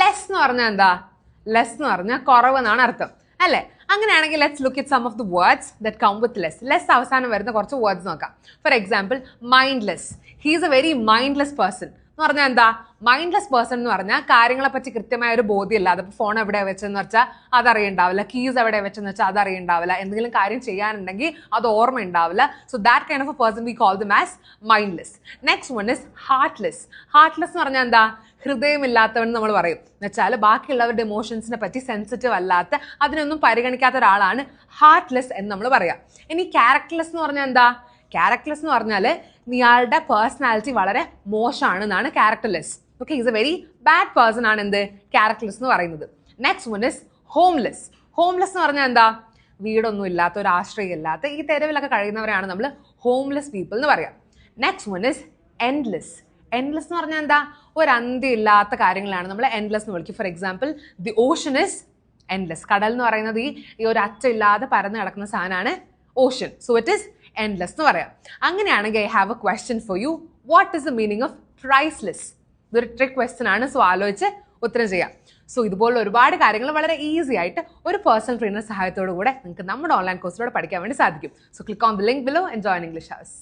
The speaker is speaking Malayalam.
ലെസ് എന്ന് പറഞ്ഞാൽ എന്താ? ലെസ് എന്ന് പറഞ്ഞാൽ കുറവ് എന്നാണ് അർത്ഥം അല്ലേ? അങ്ങനെയാണെങ്കിൽ let's look at some of the words that come with less. Less അവസാനം വരുന്ന കുറച്ച് വേർഡ്സ് നോക്കാം. For example, mindless. He is a very mindless person എന്ന് പറഞ്ഞാൽ എന്താ? മൈൻഡ്ലെസ് പേഴ്സൺ എന്ന് പറഞ്ഞാൽ കാര്യങ്ങളെ പറ്റി കൃത്യമായ ഒരു ബോധ്യമില്ല. അതിപ്പോൾ ഫോൺ എവിടെ വെച്ചെന്ന് വെച്ചാൽ അതറിയുണ്ടാവില്ല, കീസ് എവിടെ വെച്ചെന്ന് വെച്ചാൽ അതറിയുണ്ടാവില്ല, എന്തെങ്കിലും കാര്യം ചെയ്യാനുണ്ടെങ്കിൽ അത് ഓർമ്മ ഉണ്ടാവില്ല. So that kind of A person we call them as mindless. Next one is heartless. Heartless എന്ന് പറഞ്ഞാൽ എന്താ? ഹൃദയമില്ലാത്തവൻ നമ്മൾ പറയും. എന്നുവെച്ചാൽ ബാക്കിയുള്ളവരുടെ ഇമോഷൻസിനെ പറ്റി സെൻസിറ്റീവ് അല്ലാത്ത, അതിനൊന്നും പരിഗണിക്കാത്ത ഒരാളാണ് ഹാർട്ട്ലെസ് എന്ന് നമ്മൾ പറയാം. ഇനി ക്യാരക്ടർലെസ് എന്ന് പറഞ്ഞാൽ എന്താ? ക്യാരക്ടർലെസ് എന്ന് പറഞ്ഞാൽ ഇയാളുടെ പേഴ്സണാലിറ്റി വളരെ മോശമാണെന്നാണ് characterless. Okay, is a very bad person ആണ് എന്ത്? ക്യാരക്ടർലെസ് എന്ന് പറയുന്നത്. Next one is homeless. Homeless എന്ന് പറഞ്ഞാൽ എന്താ? വീടൊന്നും ഇല്ലാത്ത, ഒരു ആശ്രയം ഇല്ലാത്ത, ഈ തെരുവിലൊക്കെ കഴിയുന്നവരെയാണ് നമ്മൾ ഹോംലെസ് പീപ്പിൾ എന്ന് പറയാം. Next one is endless. Endless എന്ന് പറഞ്ഞാൽ എന്താ? ഒരു അന്ത്യം ഇല്ലാത്ത കാര്യങ്ങളാണ് നമ്മൾ എൻഡ്ലെസ് എന്ന് വിളിക്കും. For example, the Ocean is endless. കടൽ എന്ന് പറയുന്നത് ഈ ഒരു അറ്റമില്ലാതെ പരന്ന് കിടക്കുന്ന സാധനമാണ് Ocean. So it is endless എന്ന് പറയാം. അങ്ങനെയാണെങ്കിൽ I have A question for you. What is the meaning of priceless? ഇതൊരു ട്രിക്ക് ക്വസ്റ്റ്യൻ ആണ്. സോ ആലോചിച്ച് ഉത്തരം ചെയ്യാം. സോ ഇതുപോലുള്ള ഒരുപാട് കാര്യങ്ങൾ വളരെ ഈസി ആയിട്ട് ഒരു പേഴ്സണൽ ട്രെയിനർ സഹായത്തോടു കൂടെ നിങ്ങൾക്ക് നമ്മുടെ ഓൺലൈൻ കോഴ്സിലൂടെ പഠിക്കാൻ വേണ്ടി സാധിക്കും. So click on the link below and join English house.